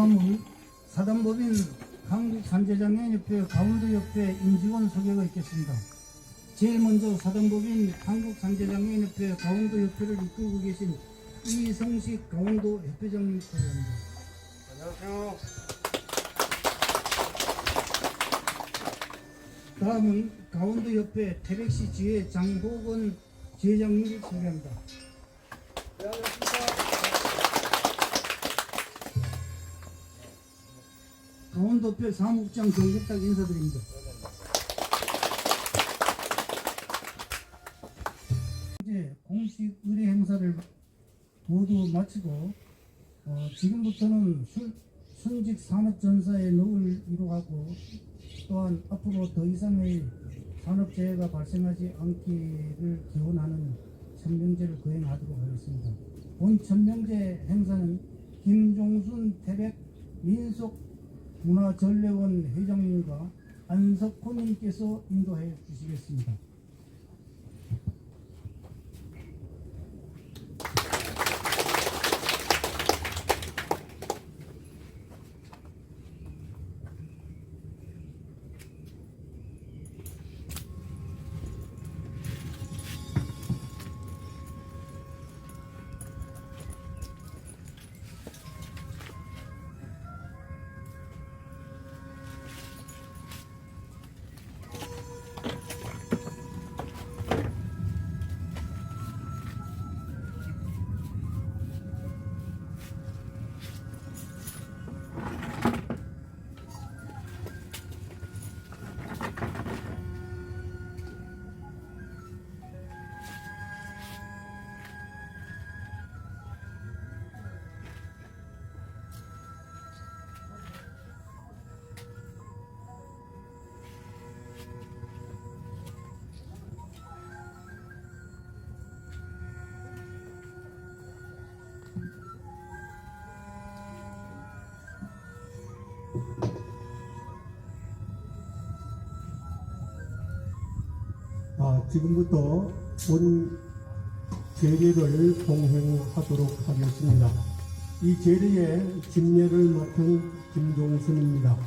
다음은 사단법인 한국산재장애인협회 강원도협회 임직원 소개가 있겠습니다. 제일 먼저 사단법인 한국산재장애인협회 강원도협회를 이끌고 계신 이성식 강원도 협회장님 소개합니다. 안녕하세요. 다음은 강원도협회 태백시 지회 장호건 지회장님을 소개합니다. 네, 안녕하십니까. 강원도협회 사무국장 정국탁 인사드립니다. 이제 공식 의뢰 행사를 모두 마치고 지금부터는 순직 산업전사의 노을 이루어가고 또한 앞으로 더 이상의 산업재해가 발생하지 않기를 기원하는 천명제를 거행하도록 하겠습니다. 본 천명제 행사는 김종순 태백 민속문화전례원 회장님과 안석호님께서 인도해 주시겠습니다. 지금부터 본 제례를 봉행하도록 하겠습니다. 이 제례의 집례를 맡은 김종순입니다.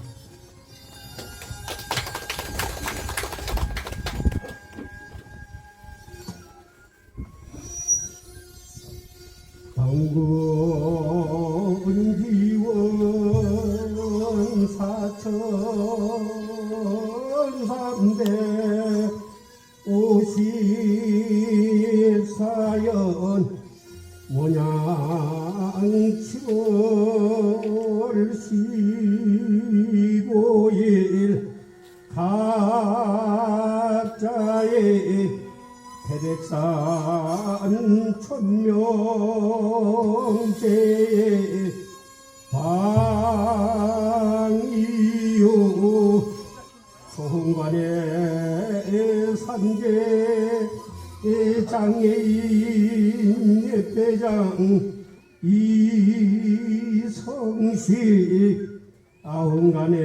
당근지원 사천삼대 54연 원양 7월 15일 각자의 태백산 천명제의 방이요 소흥관의 산재 장애인 예배장 이성식 아흥간의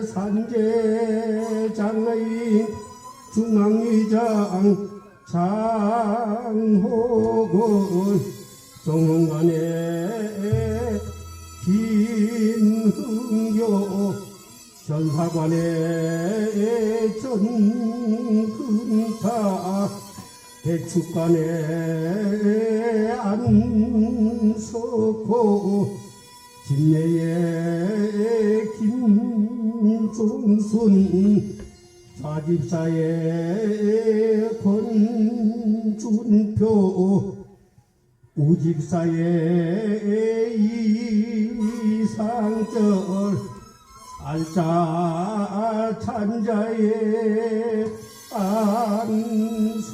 산재 장애인 중앙위장 장호건 정흥간의 김흥교 전사관의 전근타 대축관의 안석호 집내의 김종순 좌집사의 권준표 우집사의 이상절 알짜 찬자의 안석호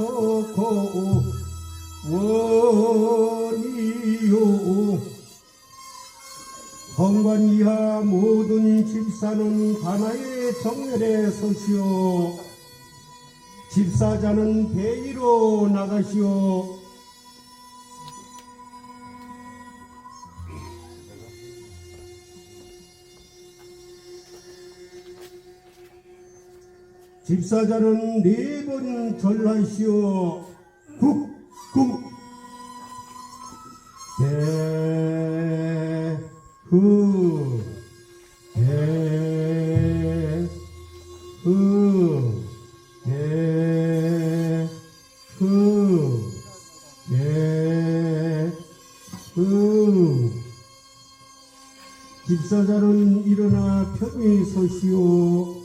원이요 헌관 이하 모든 집사는 하나의 정렬에 서시오. 집사자는 배위로 나가시오. 집사자는 4번 절하시오. 국궁 그, 개, 그, 개, 그, 개, 그. 집사자는 일어나 편히 서시오.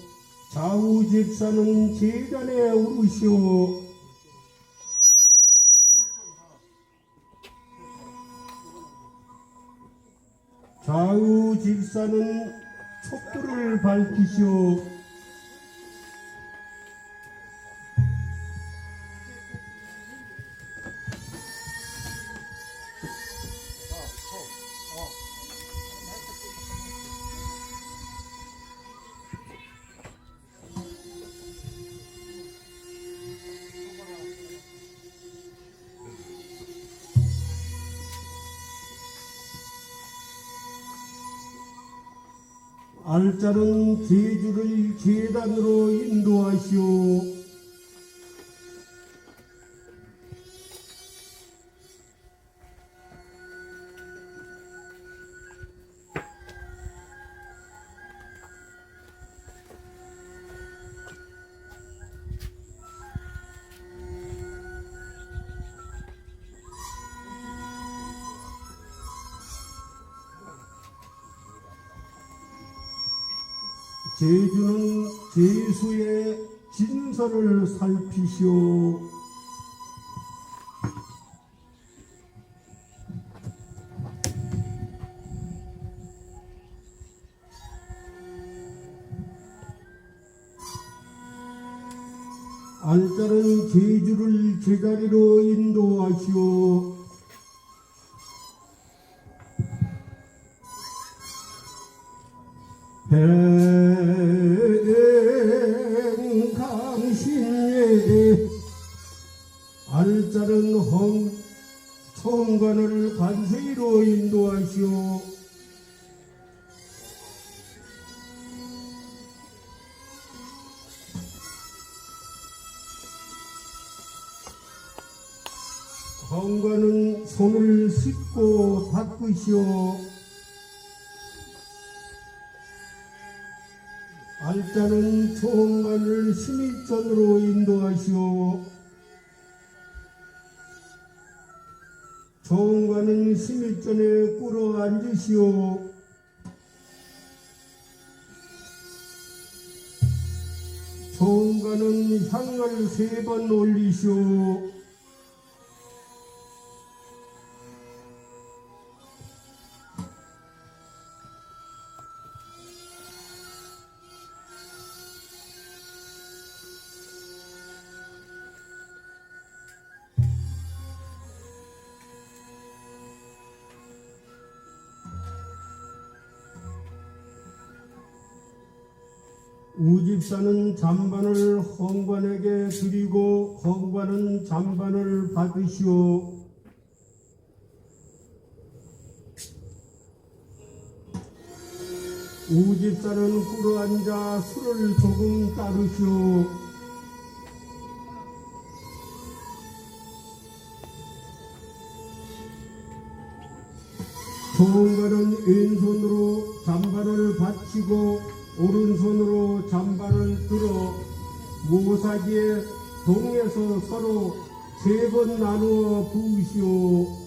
좌우 집사는 제단에 오르시오. 좌우 집사는 촛불을 밝히시오. 알짜는 제주를 제단으로 인도하시오. 제주는 제수의 진서를 살피시오. 알짜는 제주를 제자리로 인도하시오. 백강신예 알짜는 총관을 관세로 인도하시오. hon관은 손을 씻고 닦으시오. 알짜는 총관을 심의전으로 인도하시오. 총관은 심의전에 꿇어 앉으시오. 총관은 향을 3번 올리시오. 우집사는 잔반을 hon관에게 드리고 hon관은 잔반을 받으시오. 우집사는 꿇어앉아 술을 조금 따르시오. hon관은 왼손으로 잔반을 받치고 오른손으로 잔반을 들어 모사기에 동에서 서로 3번 나누어 부으시오.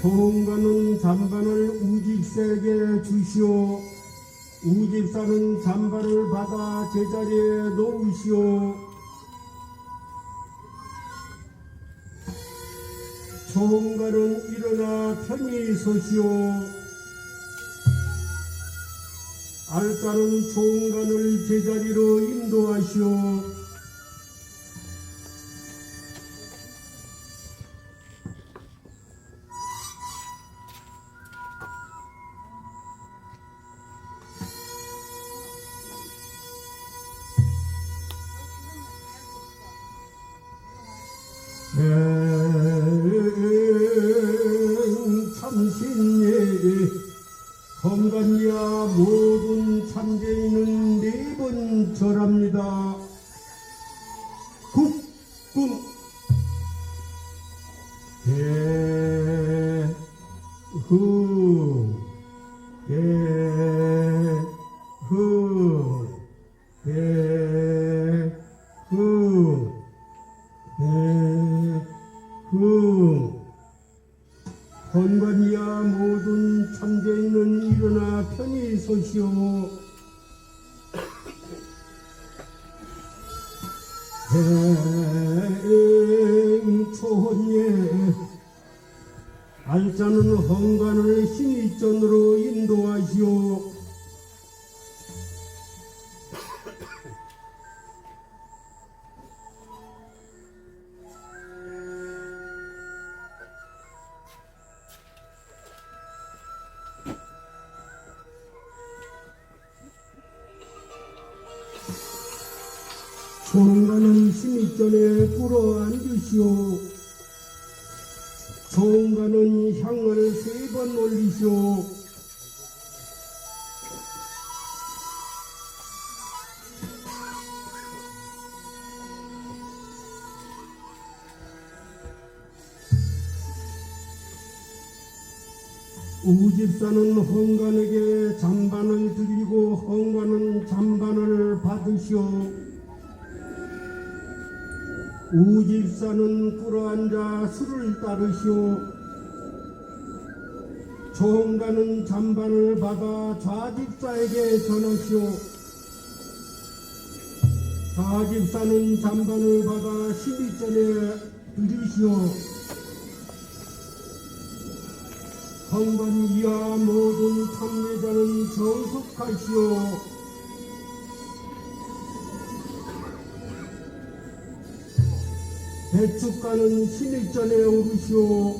hon관은 잔반을 우집사에게 주시오. 우집사는 잔반을 받아 제자리에 놓으시오. hon관은 일어나 편히 서시오. 알짜는 hon관을 제자리로 인도하시오. 참신예 hon관이야 꿈 대후 대후 대후 대후 헌관이야 모든 참되있는 일어나 편히 서시오. 대행초혼예 알자는 헌관을 신의전으로 인도하시오. 총관은 신의전에 꿇어 앉으시오. 총관은 향을 3번 올리시오. 우집사는 헌관에게 잔반을 드리고 헌관은 잔반을 받으시오. 우집사는 꿇어앉아 술을 따르시오. 총관은 잔반을 받아 좌집사에게 전하시오. 좌집사는 잔반을 받아 신의전에 드리시오. 헌관 이하 모든 참례자는 정숙하시오. 대축가는 신의전에 오르시오.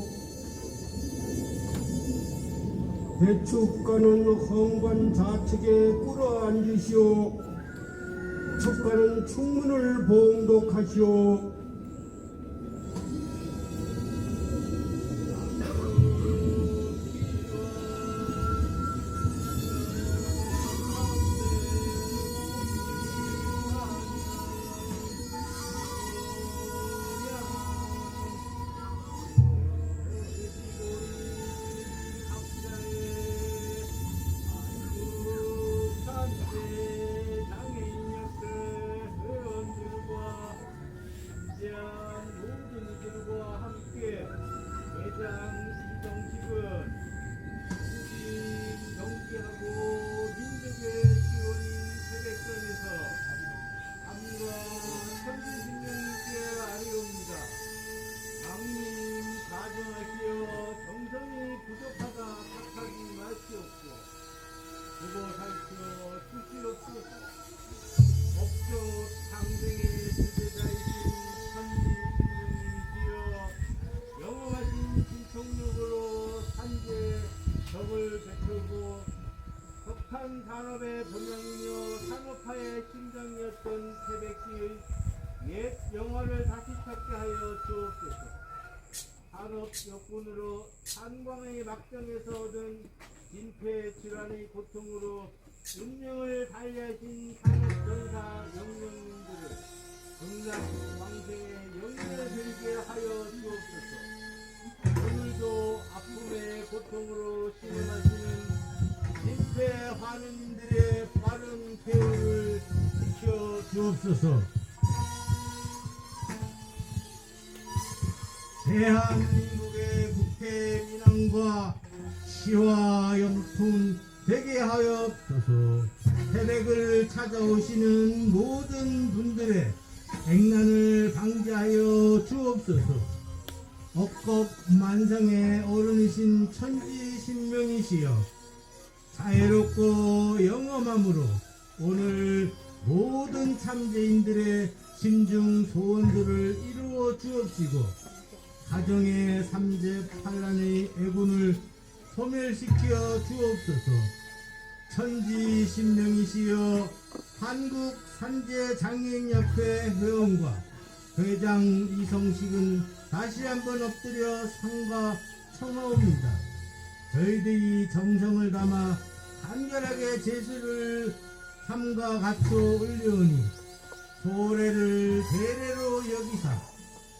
대축가는 헌관 좌측에 꿇어 앉으시오. 축가는 충문을 봉독하시오. 산업의 본향이며 산업화의 심장이었던 태백기의 옛 영화를 다시 찾게 하여 주옵소서. 산업 여건으로 산광의 막정에서 얻은 빈폐 질환의 고통으로 운명을 달리하신 산업전사 영령님들을 극락 왕생에 영예들게 하여 주옵소서. 오늘도 아픔의 고통으로 신음하시는 빈폐 환인들의 빠른 쾌유를 지켜 주옵소서. 대한민국의 국태 민왕과 시와 영통 되게 하옵소서. 태백을 찾아오시는 모든 분들의 액난을 방지하여 주옵소서. 억겁 만상의 어른이신 천지신명이시여 자애롭고 영험함으로 오늘 모든 참재인들의 심중 소원들을 이루어 주옵시고 가정의 삼재팔란의 애군을 소멸시켜 주옵소서. 천지신명이시여 한국산재장애인협회 회원과 회장 이성식은 다시 한번 엎드려 상과 청하옵니다. 저희들이 정성을 담아 간결하게 제수를 삼가 갖춰 올려오니 소례를 대례로 여기사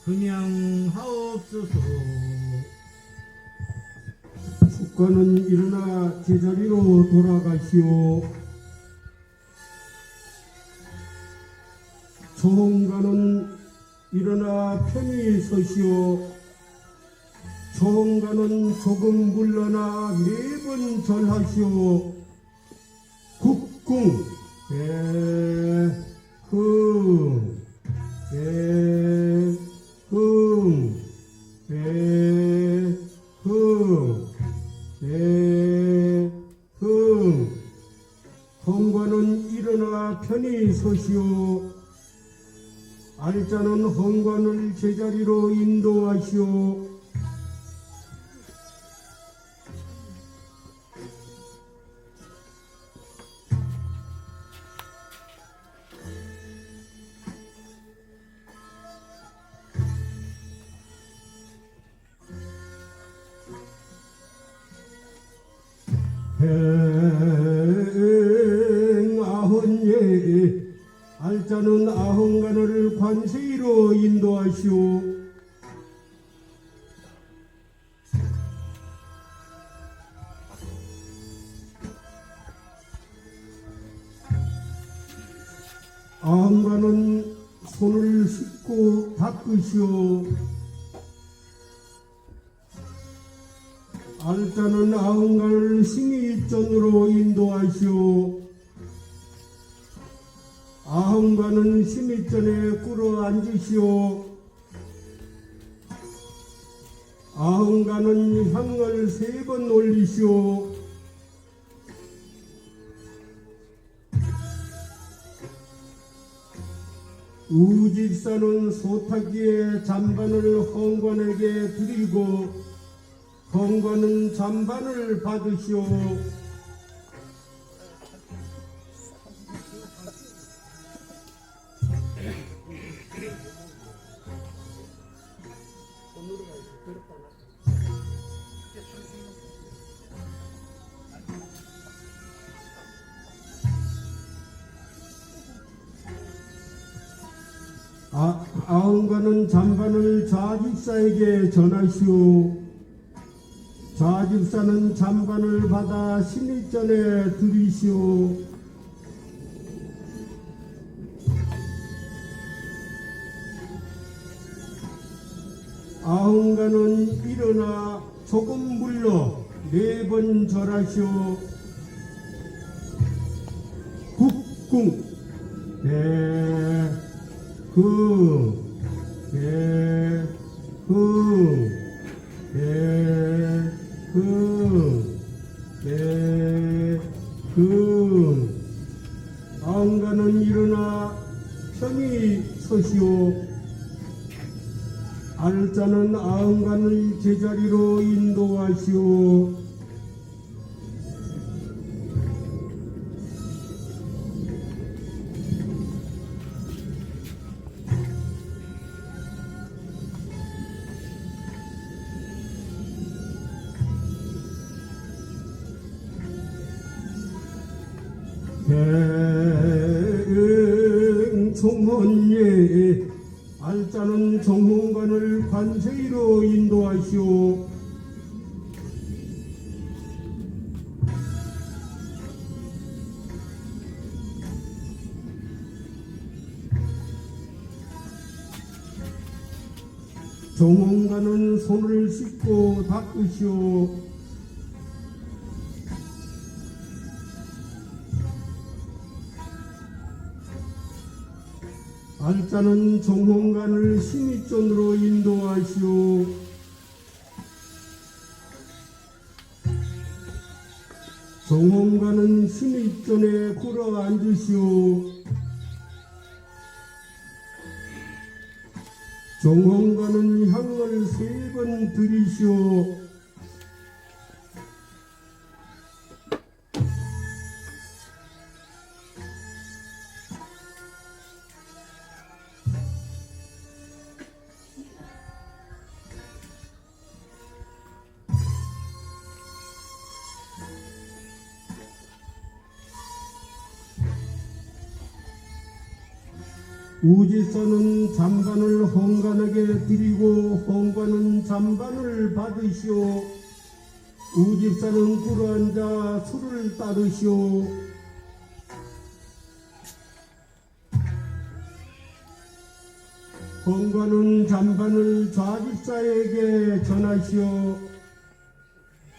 그냥 하옵소서. 국가는 일어나 제자리로 돌아가시오. 조홍가는 일어나 편히 서시오. 조홍가는 조금 물러나 4번 절하시오. 국궁 배흥 배흥 배흥 배흥. 헌관은 일어나 편히 서시오. 알자는 헌관을 제자리로 인도하시오. 행아헌예. 알자는 아헌간을 관세이로 인도하시오. 아헌간은 손을 씻고 닦으시오. 알자는 아흥간을 심의전으로 인도하시오. 아흥간은 심의전에 꿇어 앉으시오. 아흥간은 향을 3번 올리시오. 우집사는 소타기에 잔반을 헌관에게 드리고 헌관은 잔반을 받으시오. 아흥관은 잔반을 좌집사에게 전하시오. 좌집사는 잔반을 받아 신입전에 드리시오. 아흥관은 일어나 조금 물러 4번 절하시오. 국궁 배흥 배흥 배흥 배흥. 아흥관은 일어나 편히 서시오. 알자는 아흥관을 제자리로 인도하시오. 총헌예. 알자는 정헌관을 관세이로 인도하시오. 정헌관은 손을 씻고 닦으시오. 알자는 정헌관을 신입전으로 인도하시오. 정헌관은 신입전에 꿇어 앉으시오. 정헌관은 향을 3번 드리시오. 우집사는 잔반을 hon관에게 드리고 hon관은 잔반을 받으시오. 우집사는 꿇어앉아 술을 따르시오. hon관은 잔반을 좌집사에게 전하시오.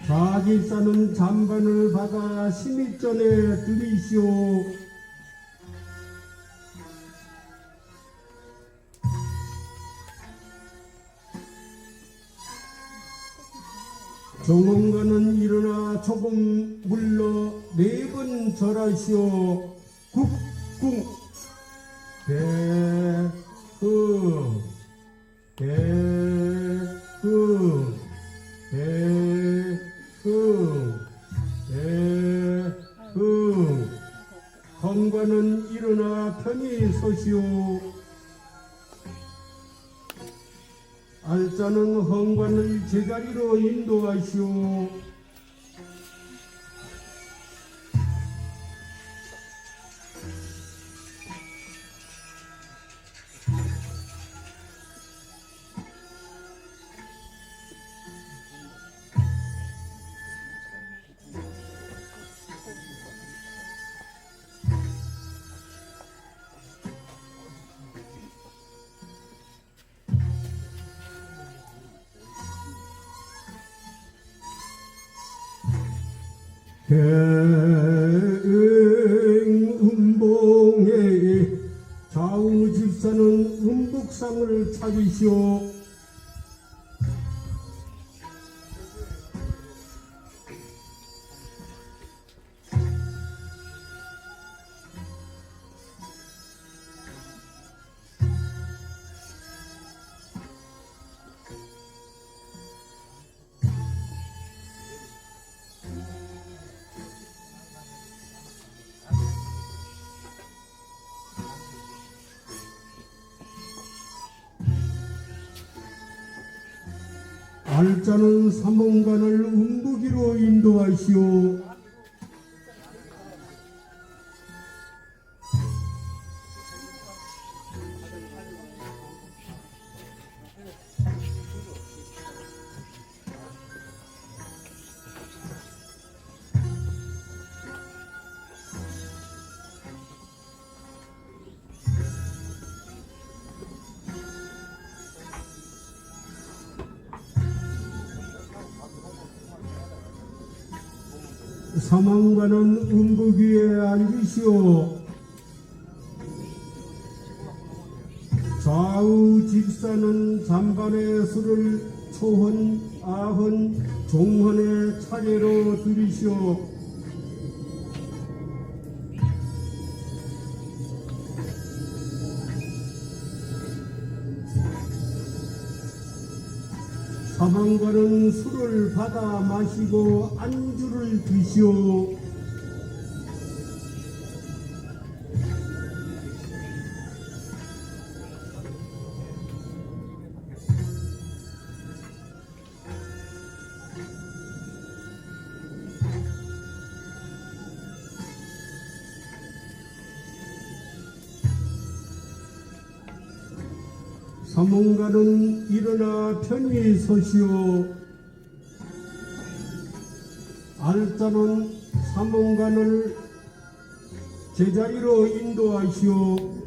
좌집사는 잔반을 받아 심입전에 드리시오. 정원가는 일어나 조금 물러 4번 절하시오. 국궁 대흥 대흥 대흥 대흥. 헌관은 일어나 편히 서시오. 알자는 헌관을 제자리로 인도하시오. 대응음봉에 좌우 집사는 음복상을 찾으시오. 알자는 삼원간을 음부기로 인도하시오. 사망관은 음북 위에 앉으시오. 좌우 집사는 잔반의 술을 초헌, 아헌, 종헌의 차례로 드리시오. 사망관은 술을 받아 마시고 안주를 드시오. 사몽가는 일어나 편히 서시오. 알자는 사몽간을 제자리로 인도하시오.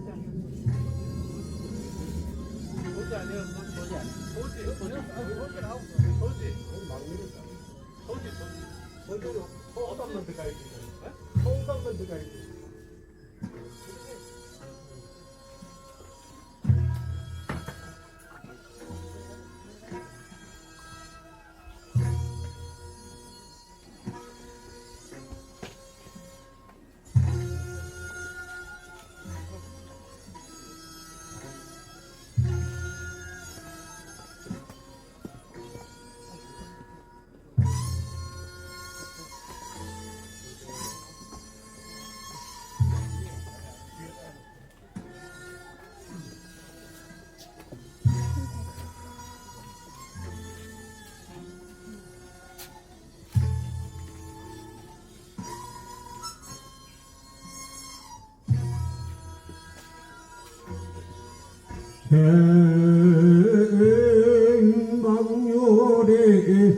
행망열에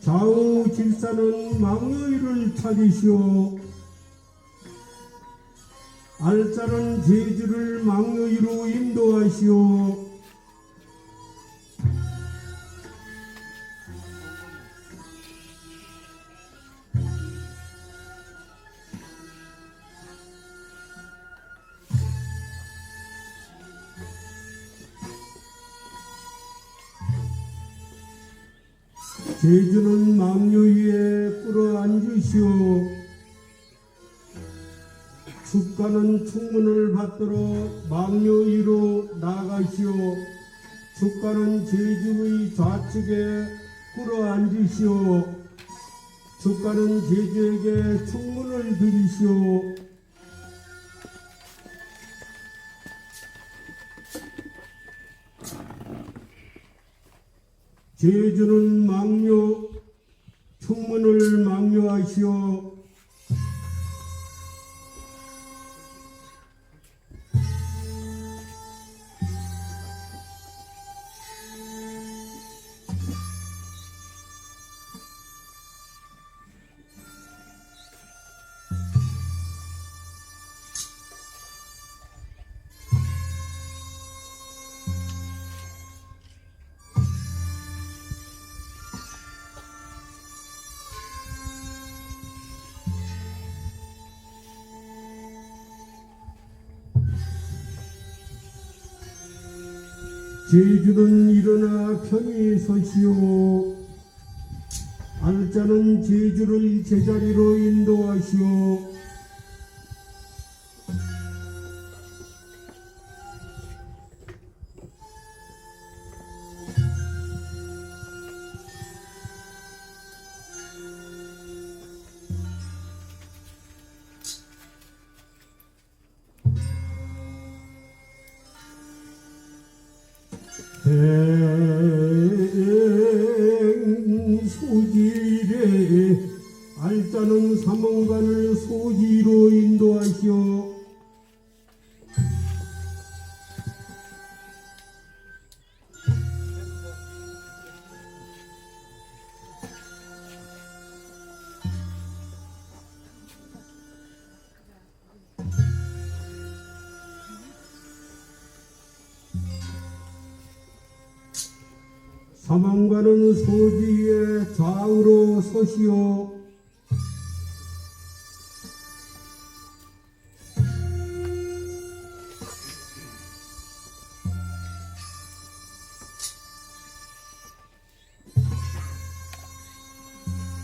좌우 질사는 망여일을 찾으시오. 알짜는 제주를 망여이로 인도하시오. 제주는 망녀 위에 끌어앉으시오. 축가는 충문을 받들어 망녀 위로 나가시오. 축가는 제주의 좌측에 끌어앉으시오. 축가는 제주에게 충문을 드리시오. 제주는 망녀, 충문을 망녀하시오. 제주는 일어나 편히 서시오. 알짜는 제주를 제자리로 인도하시오. 소지래 알짜는 삼원관을 소지로 인도하시오. 사망관은 소지에 좌우로 서시오.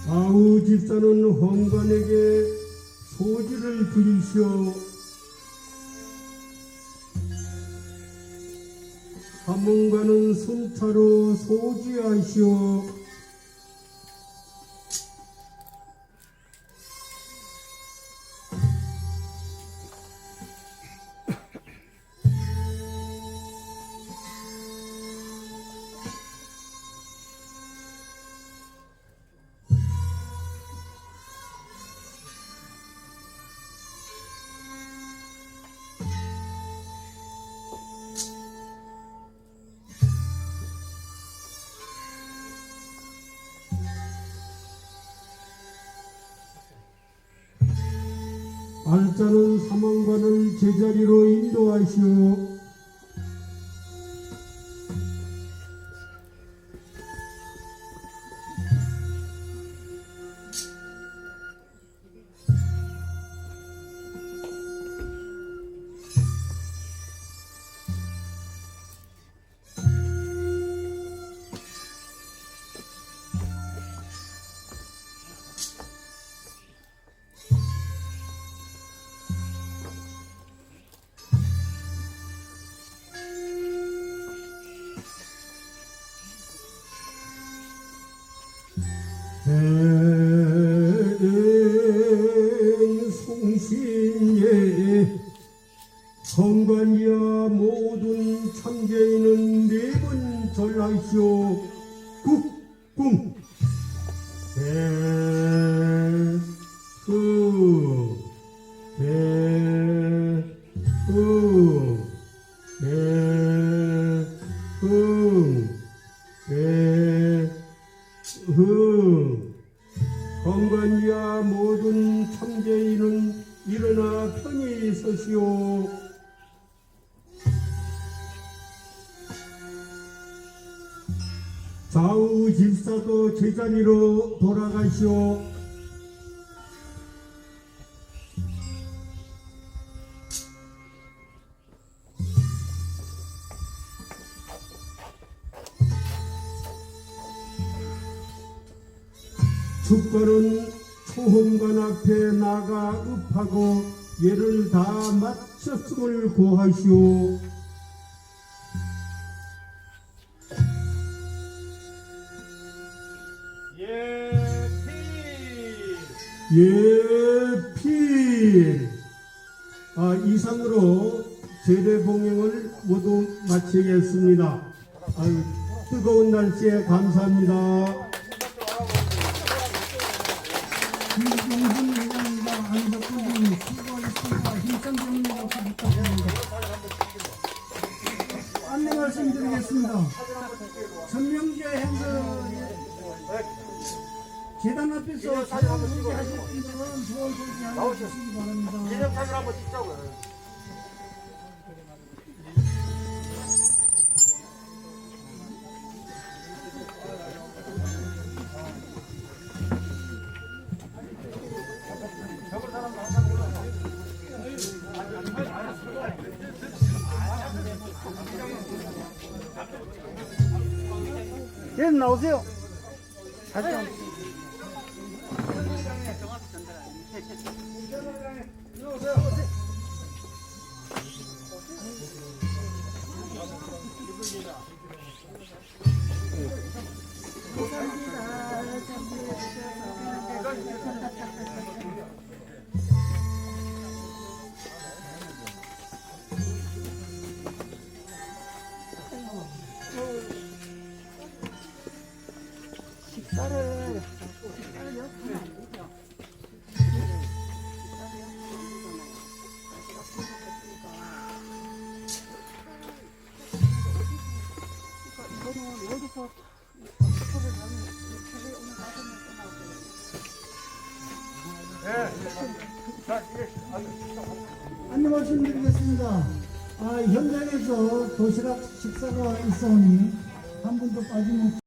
좌우 집사는 헌관에게 소지를 드리시오. 사문관은 순차로 소지하시오. 알짜는 사망관을 제자리로 인도하시오. 송신예 성관이야 모든 참재인은 네 번 절하시오. 국궁 대흥 대흥 건관이야 모든 천재인은 일어나 편히 서시오. 좌우 집사도 제자리로 돌아가시오. 축가는 초혼관 앞에 나가 읍하고 예를 다 마쳤음을 고하시오. 예필. 이상으로 제례 봉행을 모두 마치겠습니다. 뜨거운 날씨에 감사합니다. 김종훈 회장님과 안석훈 의원님 수고하셨습니다. 힘찬 정리 박수 부탁드립니다. 안내 말씀드리겠습니다. 천명제 행사에 재단 앞에서 사진 소개하실 분들은 소원 소개하여 주시기 바랍니다. 기념사진 한번 찍자고요. 예, 나오세요. 사진 한 안내 말씀드리겠습니다. 현장에서 도시락 식사가 있어오니 한 분도 빠짐없이